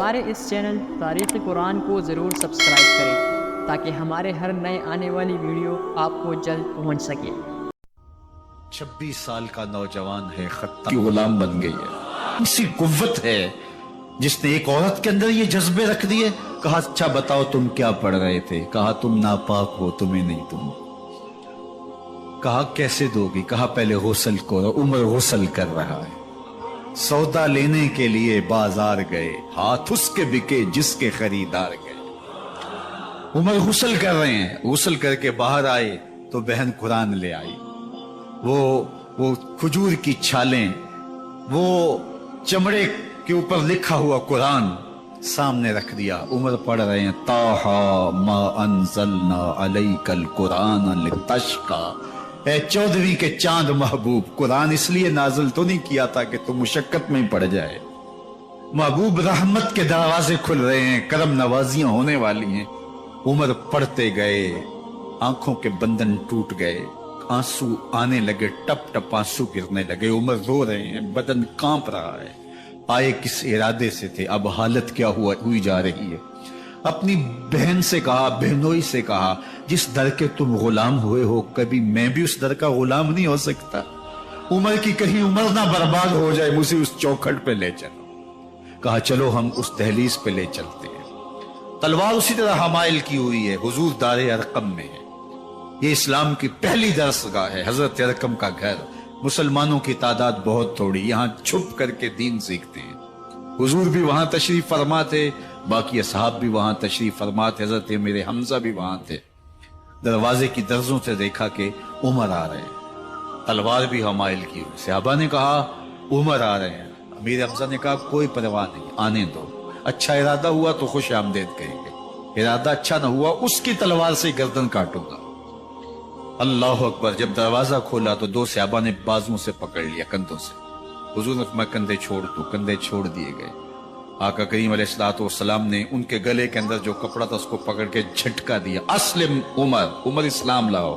ہمارے اس چینل تاریخ قرآن کو ضرور سبسکرائب کریں تاکہ ہمارے ہر نئے آنے والی ویڈیو آپ کو جلد پہنچ سکے۔ 26 سال کا نوجوان ہے، خطہ کی غلام بن گئی ہے۔ اسی قوت ہے جس نے ایک عورت کے اندر یہ جذبے رکھ دیے۔ کہا اچھا بتاؤ تم کیا پڑھ رہے تھے؟ کہا تم ناپاک ہو، تمہیں نہیں دوں۔ کہا کیسے دو گی؟ کہا پہلے غسل کرو۔ عمر غسل کر رہا ہے۔ سودا لینے کے لیے بازار گئے، ہاتھ اس کے بکے جس کے خریدار گئے۔ عمر غسل کر رہے ہیں، غسل کر کے باہر آئے تو بہن قرآن لے آئی۔ وہ کھجور کی چھالیں، وہ چمڑے کے اوپر لکھا ہوا قرآن سامنے رکھ دیا۔ عمر پڑھ رہے ہیں طٰہٰ ما انزلنا علیک القرآن لتشقیٰ۔ اے 14ویں کے چاند محبوب، قرآن اس لیے نازل تو نہیں کیا تھا کہ تم مشقت میں پڑ جائے۔ محبوب رحمت کے دروازے کھل رہے ہیں، کرم نوازیاں ہونے والی ہیں۔ عمر پڑھتے گئے، آنکھوں کے بندن ٹوٹ گئے، آنسو آنے لگے، ٹپ ٹپ آنسو گرنے لگے۔ عمر رو رہے ہیں، بدن کانپ رہا ہے۔ آئے کس ارادے سے تھے، اب حالت کیا ہوئی جا رہی ہے۔ اپنی بہن سے کہا، بہنوئی سے کہا، جس در کے تم غلام ہوئے ہو کبھی میں بھی اس در کا غلام نہیں ہو سکتا؟ عمر کی کہیں عمر نہ برباد ہو جائے، مجھے اس چوکھٹ پہ لے چلو۔ کہا چلو ہم اس دہلیز پہ لے چلتے ہیں۔ تلوار اسی طرح حمائل کی ہوئی ہے، حضور دار ارقم میں ہے۔ یہ اسلام کی پہلی درسگاہ ہے، حضرت ارقم کا گھر۔ مسلمانوں کی تعداد بہت تھوڑی، یہاں چھپ کر کے دین سیکھتے ہیں۔ حضور بھی وہاں تشریف فرما تھے، باقی اصحاب بھی وہاں تشریف فرما تھے، حضرت امیر حمزہ بھی وہاں تھے۔ دروازے کی درزوں سے دیکھا کہ عمر آ رہے ہیں، تلوار بھی حمائل کی ہوئی۔ صحابہ نے کہا عمر آ رہے ہیں، امیر حمزہ نے کہا کوئی پرواہ نہیں، آنے دو۔ اچھا ارادہ ہوا تو خوش آمدید کہیں گے، ارادہ اچھا نہ ہوا اس کی تلوار سے گردن کاٹوں گا۔ اللہ اکبر۔ جب دروازہ کھولا تو دو صحابہ نے بازوں سے پکڑ لیا، کندھوں سے۔ حضور نے فرمایا کندھے چھوڑ دو، کندھے چھوڑ دیے گئے۔ آقا کریم علیہ الصلوۃ والسلام نے ان کے گلے کے اندر جو کپڑا تھا اس کو پکڑ کے جھٹکا دیا، اسلم عمر، عمر اسلام لاؤ۔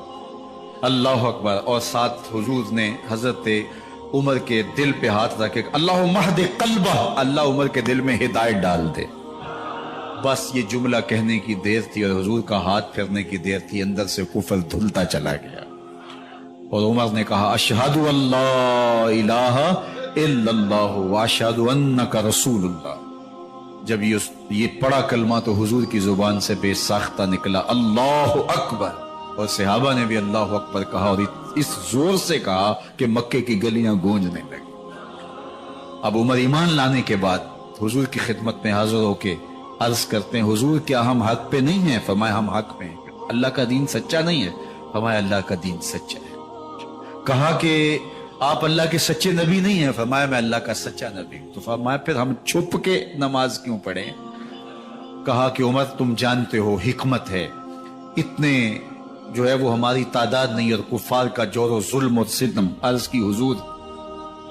اللہ اکبر۔ اور ساتھ حضور نے حضرت عمر کے دل پہ ہاتھ رکھے، اللہم اہد قلبہ، اللہ عمر کے دل میں ہدایت ڈال دے۔ بس یہ جملہ کہنے کی دیر تھی اور حضور کا ہاتھ پھرنے کی دیر تھی، اندر سے کفر دھلتا چلا گیا۔ اور عمر نے کہا اشہد ان لا الہ الا اللہ واشہد انک رسول اللہ۔ جب یہ پڑا کلمہ تو حضور کی زبان سے بے ساختہ نکلا اللہ اکبر، اور صحابہ نے بھی اللہ اکبر کہا، اور اس زور سے کہا کہ مکے کی گلیاں گونجنے لگی۔ اب عمر ایمان لانے کے بعد حضور کی خدمت میں حاضر ہو کے عرض کرتے ہیں حضور کیا ہم حق پہ نہیں ہیں؟ فرمایا ہم حق پہ ہیں۔ اللہ کا دین سچا نہیں ہے؟ فرمایا اللہ کا دین سچا ہے۔ کہا کہ آپ اللہ کے سچے نبی نہیں ہیں؟ فرمایا میں اللہ کا سچا نبی ہوں۔ تو فرمایا پھر ہم چھپ کے نماز کیوں پڑھیں؟ کہا کہ عمر تم جانتے ہو حکمت ہے، اتنے جو ہے وہ ہماری تعداد نہیں، اور کفار کا جور و ظلم اور ستم۔ عرض کی حضور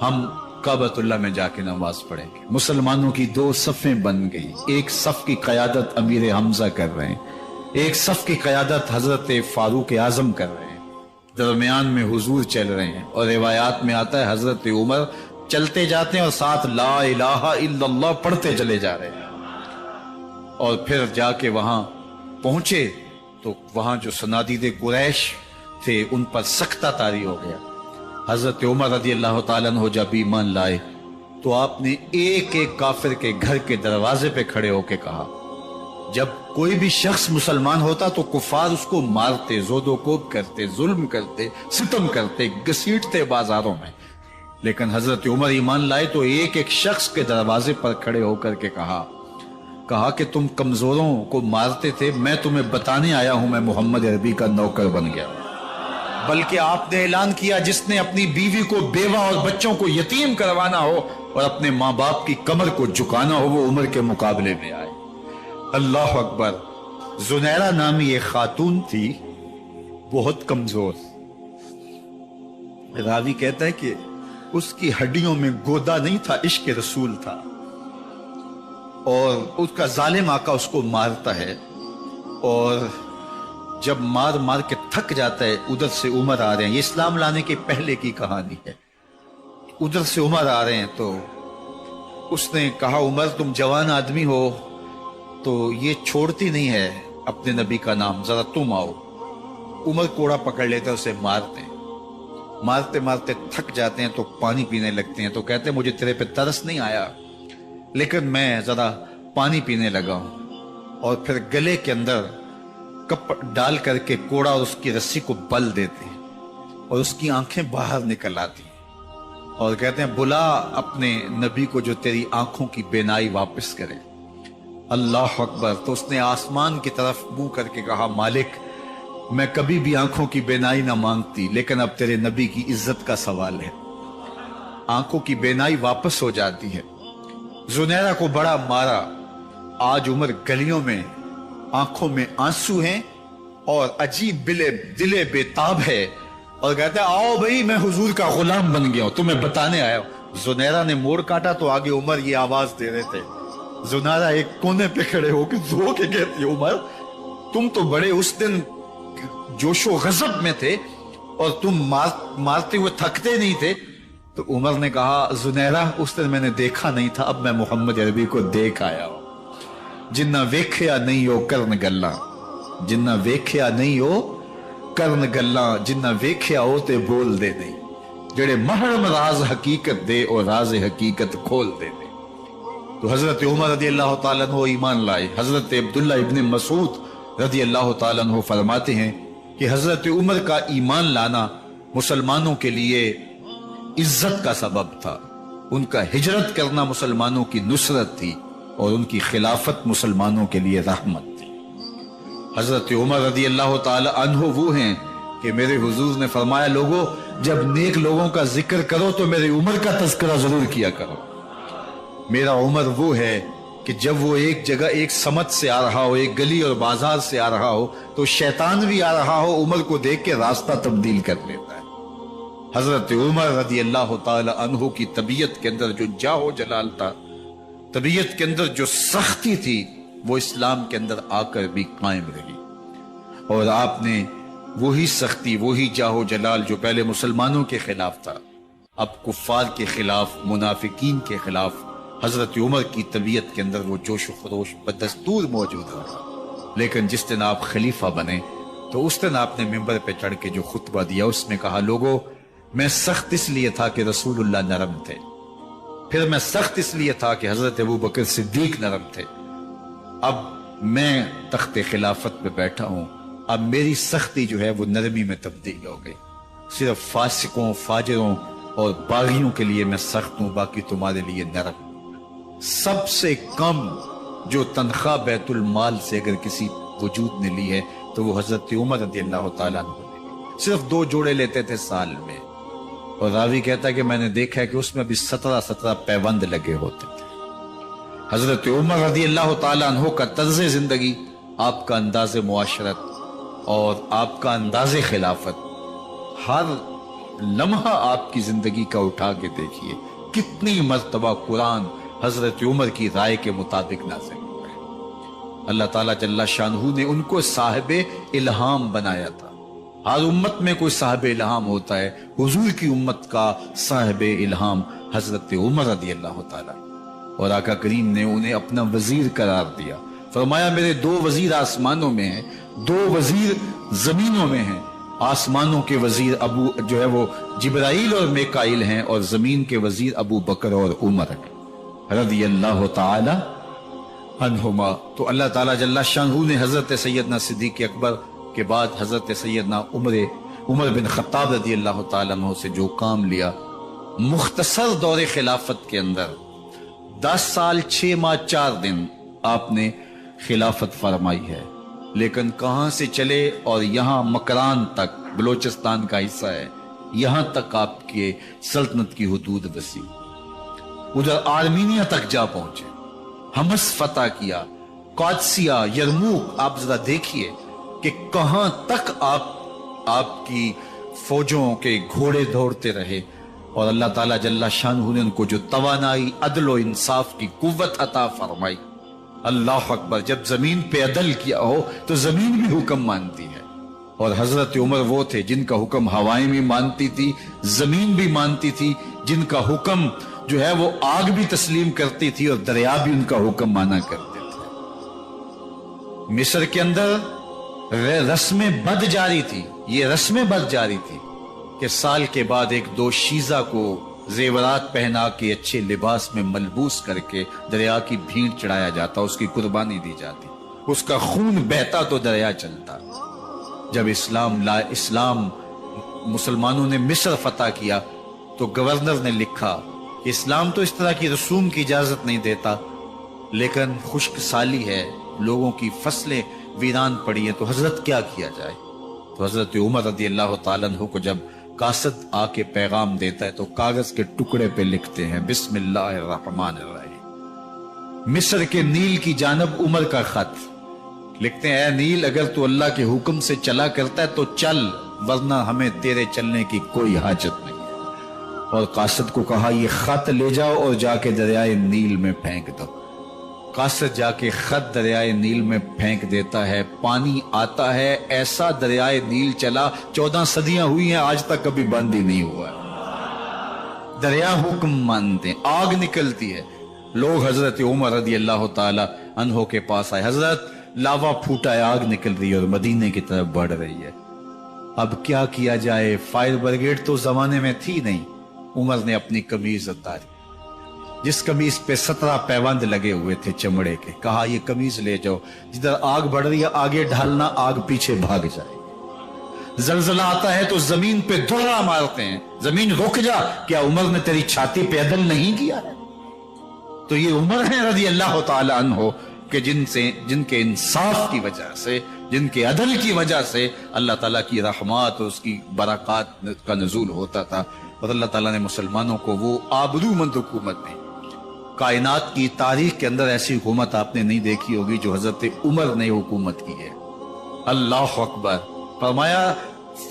ہم کعبۃ اللہ میں جا کے نماز پڑھیں گے۔ مسلمانوں کی دو صفیں بن گئی، ایک صف کی قیادت امیر حمزہ کر رہے ہیں، ایک صف کی قیادت حضرت فاروق اعظم کر رہے ہیں، درمیان میں حضور چل رہے ہیں۔ اور روایات میں آتا ہے حضرت عمر چلتے جاتے ہیں اور ساتھ لا الہ الا اللہ پڑھتے چلے جا رہے ہیں۔ اور پھر جا کے وہاں پہنچے تو وہاں جو صنادید قریش تھے ان پر سختہ طاری ہو گیا۔ حضرت عمر رضی اللہ تعالیٰ عنہ جب ایمان لائے تو آپ نے ایک ایک کافر کے گھر کے دروازے پہ کھڑے ہو کے کہا، جب کوئی بھی شخص مسلمان ہوتا تو کفار اس کو مارتے، زود و کوب کرتے، ظلم کرتے، ستم کرتے، گھسیٹتے بازاروں میں، لیکن حضرت عمر ایمان لائے تو ایک ایک شخص کے دروازے پر کھڑے ہو کر کے کہا کہ تم کمزوروں کو مارتے تھے، میں تمہیں بتانے آیا ہوں میں محمد عربی کا نوکر بن گیا۔ بلکہ آپ نے اعلان کیا جس نے اپنی بیوی کو بیوہ اور بچوں کو یتیم کروانا ہو اور اپنے ماں باپ کی کمر کو جھکانا ہو وہ عمر کے مقابلے میں آئے۔ اللہ اکبر۔ زنیرہ نامی ایک خاتون تھی، بہت کمزور، راوی کہتا ہے کہ اس کی ہڈیوں میں گودا نہیں تھا، عشق رسول تھا، اور اس کا ظالم آقا اس کو مارتا ہے، اور جب مار مار کے تھک جاتا ہے ادھر سے عمر آ رہے ہیں، یہ اسلام لانے کے پہلے کی کہانی ہے، ادھر سے عمر آ رہے ہیں تو اس نے کہا عمر تم جوان آدمی ہو تو یہ چھوڑتی نہیں ہے اپنے نبی کا نام، ذرا تم آؤ۔ عمر کوڑا پکڑ لیتے اسے مارتے مارتے تھک جاتے ہیں تو پانی پینے لگتے ہیں، تو کہتے ہیں مجھے تیرے پہ ترس نہیں آیا لیکن میں ذرا پانی پینے لگا ہوں، اور پھر گلے کے اندر کپ ڈال کر کے کوڑا اور اس کی رسی کو بل دیتے ہیں اور اس کی آنکھیں باہر نکل آتی ہیں اور کہتے ہیں بلا اپنے نبی کو جو تیری آنکھوں کی بینائی واپس کرے۔ اللہ اکبر۔ تو اس نے آسمان کی طرف منہ کر کے کہا مالک میں کبھی بھی آنکھوں کی بینائی نہ مانگتی، لیکن اب تیرے نبی کی عزت کا سوال ہے۔ آنکھوں کی بینائی واپس ہو جاتی ہے۔ زنیرہ کو بڑا مارا۔ آج عمر گلیوں میں آنکھوں میں آنسو ہیں اور عجیب دلے بےتاب ہے اور کہتے ہیں آؤ بھئی میں حضور کا غلام بن گیا ہوں، تمہیں بتانے آیا ہوں۔ زنیرہ نے موڑ کاٹا تو آگے عمر یہ آواز دے رہے تھے۔ زنیرہ ایک کونے پہ کھڑے ہو کے رو کے کہتی عمر تم تو بڑے اس دن جوش و غضب میں تھے اور تم مارتے ہوئے تھکتے نہیں تھے۔ تو عمر نے کہا زنیرہ اس دن میں نے دیکھا نہیں تھا، اب میں محمد عربی کو دیکھ آیا ہوں۔ جنہ ویکھیا نہیں ہو کرن گلاں، جنہ ویکھیا نہیں ہو کرن گلاں، جنہ ویکھیا ہو تے بول دے نہیں، جڑے محرم راز حقیقت دے اور راز حقیقت کھول دے نہیں۔ تو حضرت عمر رضی اللہ تعالیٰ عنہ ایمان لائے۔ حضرت عبداللہ ابن مسعود رضی اللہ تعالیٰ عنہ فرماتے ہیں کہ حضرت عمر کا ایمان لانا مسلمانوں کے لیے عزت کا سبب تھا، ان کا ہجرت کرنا مسلمانوں کی نصرت تھی اور ان کی خلافت مسلمانوں کے لیے رحمت تھی۔ حضرت عمر رضی اللہ تعالی عنہ وہ ہیں کہ میرے حضور نے فرمایا لوگوں جب نیک لوگوں کا ذکر کرو تو میرے عمر کا تذکرہ ضرور کیا کرو۔ میرا عمر وہ ہے کہ جب وہ ایک جگہ ایک سمت سے آ رہا ہو، ایک گلی اور بازار سے آ رہا ہو تو شیطان بھی آ رہا ہو، عمر کو دیکھ کے راستہ تبدیل کر لیتا ہے۔ حضرت عمر رضی اللہ تعالی عنہ کی طبیعت کے اندر جو جاہ و جلال تھا، طبیعت کے اندر جو سختی تھی، وہ اسلام کے اندر آ کر بھی قائم رہی، اور آپ نے وہی سختی وہی جاہ و جلال جو پہلے مسلمانوں کے خلاف تھا اب کفار کے خلاف، منافقین کے خلاف، حضرت عمر کی طبیعت کے اندر وہ جوش و خروش بدستور موجود رہا۔ لیکن جس دن آپ خلیفہ بنے تو اس دن آپ نے ممبر پہ چڑھ کے جو خطبہ دیا اس میں کہا لوگوں میں سخت اس لیے تھا کہ رسول اللہ نرم تھے، پھر میں سخت اس لیے تھا کہ حضرت ابوبکر صدیق نرم تھے، اب میں تخت خلافت پہ بیٹھا ہوں، اب میری سختی جو ہے وہ نرمی میں تبدیل ہو گئی، صرف فاسقوں فاجروں اور باغیوں کے لیے میں سخت ہوں، باقی تمہارے لیے نرم۔ سب سے کم جو تنخواہ بیت المال سے اگر کسی وجود نے لی ہے تو وہ حضرت عمر رضی اللہ تعالیٰ عنہ نے صرف 2 جوڑے لیتے تھے سال میں، اور راوی کہتا ہے کہ میں نے دیکھا ہے کہ اس میں بھی 17 پیوند لگے ہوتے تھے۔ حضرت عمر رضی اللہ تعالیٰ عنہ کا طرز زندگی، آپ کا انداز معاشرت اور آپ کا انداز خلافت، ہر لمحہ آپ کی زندگی کا اٹھا کے دیکھیے کتنی مرتبہ قرآن حضرت عمر کی رائے کے مطابق نازل ہوا ہے۔ اللہ تعالیٰ جل شانہ نے ان کو صاحب الہام بنایا تھا۔ ہر امت میں کوئی صاحب الہام ہوتا ہے، حضور کی امت کا صاحب الہام حضرت عمر رضی اللہ تعالیٰ، اور آقا کریم نے انہیں اپنا وزیر قرار دیا۔ فرمایا میرے 2 وزیر آسمانوں میں ہیں، 2 وزیر زمینوں میں ہیں۔ آسمانوں کے وزیر ابو جو ہے وہ جبرائیل اور میکائیل ہیں، اور زمین کے وزیر ابو بکر اور عمر رضی اللہ تعالی عنہما۔ تو اللہ تعالیٰ جل شانہ نے حضرت سیدنا صدیق اکبر کے بعد حضرت سیدنا عمر بن خطاب رضی اللہ تعالیٰ عنہ سے جو کام لیا، مختصر دور خلافت کے اندر 10 سال 6 ماہ 4 دن آپ نے خلافت فرمائی ہے، لیکن کہاں سے چلے اور یہاں مکران تک، بلوچستان کا حصہ ہے، یہاں تک آپ کے سلطنت کی حدود وسیع، ادھر آرمینیا تک جا پہنچے، حمص فتح کیا، قادسیہ، یرموک۔ آپ ذرا دیکھیے کہ کہاں تک آپ کی فوجوں کے گھوڑے دوڑتے رہے، اور اللہ تعالیٰ جل شانہ نے ان کو جو توانائی، عدل و انصاف کی قوت عطا فرمائی۔ اللہ اکبر، جب زمین پہ عدل کیا ہو تو زمین بھی حکم مانتی ہے، اور حضرت عمر وہ تھے جن کا حکم ہوائیں بھی مانتی تھی، زمین بھی مانتی تھی، جن کا حکم جو ہے وہ آگ بھی تسلیم کرتی تھی اور دریا بھی ان کا حکم مانا کرتے تھے۔ مصر کے اندر رسم بد جاری تھی، یہ رسم بد جاری تھی کہ سال کے بعد ایک دو شیزہ کو زیورات پہنا کے اچھے لباس میں ملبوس کر کے دریا کی بھیڑ چڑھایا جاتا، اس کی قربانی دی جاتی، اس کا خون بہتا تو دریا چلتا۔ جب اسلام مسلمانوں نے مصر فتح کیا تو گورنر نے لکھا کہ اسلام تو اس طرح کی رسوم کی اجازت نہیں دیتا، لیکن خشک سالی ہے، لوگوں کی فصلیں ویران پڑی ہیں، تو حضرت کیا کیا جائے؟ تو حضرت عمر رضی اللہ تعالیٰ عنہ کو جب قاصد آ کے پیغام دیتا ہے تو کاغذ کے ٹکڑے پہ لکھتے ہیں بسم اللہ الرحمن الرحیم، مصر کے نیل کی جانب عمر کا خط لکھتے ہیں، اے نیل اگر تو اللہ کے حکم سے چلا کرتا ہے تو چل، ورنہ ہمیں تیرے چلنے کی کوئی حاجت نہیں ہے۔ اور قاصد کو کہا یہ خط لے جاؤ اور جا کے دریائے نیل میں پھینک دو۔ قاصد جا کے خط دریائے نیل میں پھینک دیتا ہے، پانی آتا ہے، ایسا دریائے نیل چلا 14 صدیاں ہوئی ہیں آج تک کبھی بند ہی نہیں ہوا ہے۔ دریا حکم مانتے ہیں، آگ نکلتی ہے، لوگ حضرت عمر رضی اللہ تعالی عنہ کے پاس آئے، حضرت لاوا پھوٹا ہے، آگ نکل رہی ہے اور مدینے کی طرف بڑھ رہی ہے، اب کیا کیا جائے؟ فائر بریگیڈ تو زمانے میں تھی نہیں۔ عمر نے اپنی قمیض اتاری، جس قمیض پہ 17 پیوند لگے ہوئے تھے چمڑے کے، کہا یہ قمیض لے جاؤ، جدھر آگ بڑھ رہی ہے آگے ڈھالنا، آگ پیچھے بھاگ جائے۔ زلزلہ آتا ہے تو زمین پہ دھڑا مارتے ہیں، زمین رک جا، کیا عمر نے تیری چھاتی پہ عدل نہیں کیا ہے؟ تو یہ عمر ہے رضی اللہ تعالی عنہ کہ جن کے انصاف کی وجہ سے، جن کے عدل کی وجہ سے اللہ تعالیٰ کی رحمات اور اس کی برکات کا نزول ہوتا تھا، اور اللہ تعالیٰ نے مسلمانوں کو وہ آبرومند حکومت دی۔ کائنات کی تاریخ کے اندر ایسی حکومت آپ نے نہیں دیکھی ہوگی جو حضرت عمر نے حکومت کی ہے۔ اللہ اکبر۔ فرمایا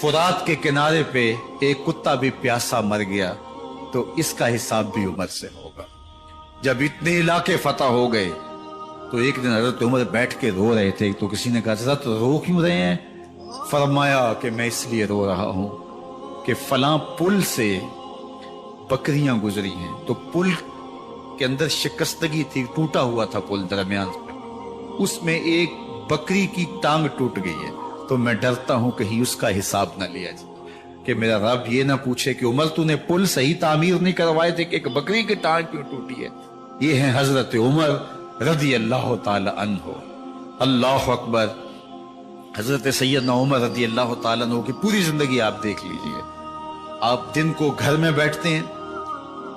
فرات کے کنارے پہ ایک کتا بھی پیاسا مر گیا تو اس کا حساب بھی عمر سے ہوگا۔ جب اتنے علاقے فتح ہو گئے تو ایک دن حضرت عمر بیٹھ کے رو رہے تھے، تو کسی نے کہا حضرت رو کیوں رہے ہیں؟ فرمایا کہ میں اس لیے رو رہا ہوں کہ فلاں پل سے بکریاں گزری ہیں، تو پل کے اندر شکستگی تھی، ٹوٹا ہوا تھا پل درمیان میں، اس میں ایک بکری کی ٹانگ ٹوٹ گئی ہے، تو میں ڈرتا ہوں کہیں اس کا حساب نہ لیا جائے، کہ میرا رب یہ نہ پوچھے کہ عمر تو نے پل صحیح تعمیر نہیں کروائے تھے کہ ایک بکری کی ٹانگ کیوں ٹوٹی ہے۔ یہ ہیں حضرت عمر رضی اللہ تعالی عنہ۔ اللہ اکبر۔ حضرت سیدنا عمر رضی اللہ تعالیٰ عنہ کی پوری زندگی آپ دیکھ لیجئے، آپ دن کو گھر میں بیٹھتے ہیں،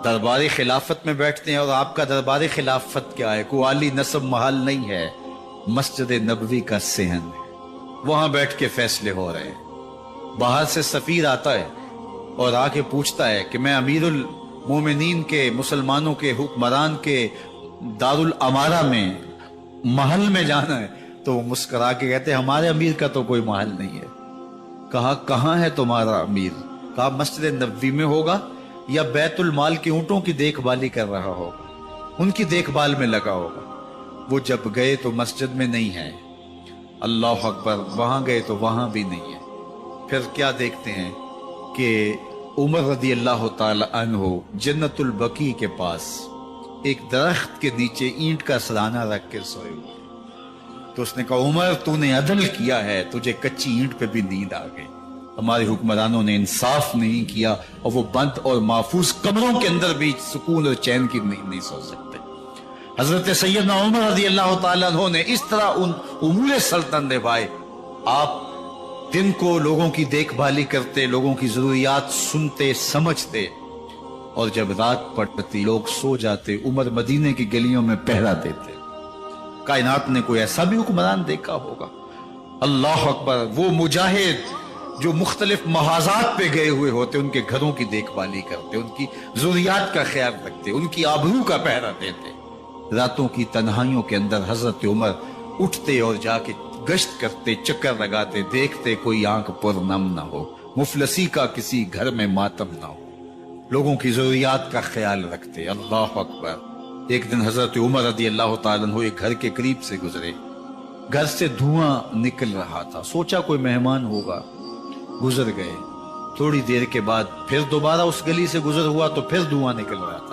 دربار خلافت میں بیٹھتے ہیں، اور آپ کا دربار خلافت کیا ہے؟ کوئی عالی نصب محل نہیں ہے، مسجد نبوی کا صحن ہے، وہاں بیٹھ کے فیصلے ہو رہے ہیں۔ باہر سے سفیر آتا ہے اور آ کے پوچھتا ہے کہ میں امیر المومنین کے، مسلمانوں کے حکمران کے دارالامارہ میں محل میں جانا ہے، تو وہ مسکرا کے کہتے ہیں ہمارے امیر کا تو کوئی محل نہیں ہے۔ کہا کہاں ہے تمہارا امیر؟ کہا مسجد نبوی میں ہوگا یا بیت المال کے اونٹوں کی دیکھ بھالی کر رہا ہوگا، ان کی دیکھ بھال میں لگا ہوگا۔ وہ جب گئے تو مسجد میں نہیں ہے، اللہ اکبر، وہاں گئے تو وہاں بھی نہیں ہے۔ پھر کیا دیکھتے ہیں کہ عمر رضی اللہ تعالی عنہ جنت البقیع کے پاس ایک درخت کے نیچے اینٹ کا سرانہ رکھ کے سوئے ہوئے، تو اس نے کہا عمر تو نے عدل کیا ہے، تجھے کچی اینٹ پہ بھی نیند آ گئی۔ ہمارے حکمرانوں نے انصاف نہیں کیا، اور وہ بند اور محفوظ کمروں کے اندر بھی سکون اور چین کی نیند نہیں سو سکتے۔ حضرت سیدنا عمر رضی اللہ تعالیٰ عنہ نے اس طرح ان امور سلطنت نبھائے۔ آپ دن کو لوگوں کی دیکھ بھالی کرتے، لوگوں کی ضروریات سنتے سمجھتے، اور جب رات پڑتی لوگ سو جاتے، عمر مدینے کی گلیوں میں پہرا دیتے۔ کائنات نے کوئی ایسا بھی حکمران دیکھا ہوگا؟ اللہ اکبر۔ وہ مجاہد جو مختلف محاذات پہ گئے ہوئے ہوتے، ان کے گھروں کی دیکھ بھالی کرتے، ان کی ضروریات کا خیال رکھتے، ان کی آبرو کا پہرا دیتے۔ راتوں کی تنہائیوں کے اندر حضرت عمر اٹھتے اور جا کے گشت کرتے، چکر لگاتے، دیکھتے کوئی آنکھ پر نم نہ ہو، مفلسی کا کسی گھر میں ماتم نہ ہو، لوگوں کی ضروریات کا خیال رکھتے۔ اللہ اکبر۔ ایک دن حضرت عمر رضی اللہ تعالیٰ عنہ ایک گھر کے قریب سے گزرے، گھر سے دھواں نکل رہا تھا، سوچا کوئی مہمان ہوگا، گزر گئے۔ تھوڑی دیر کے بعد پھر دوبارہ اس گلی سے گزر ہوا تو پھر دھواں نکل رہا تھا۔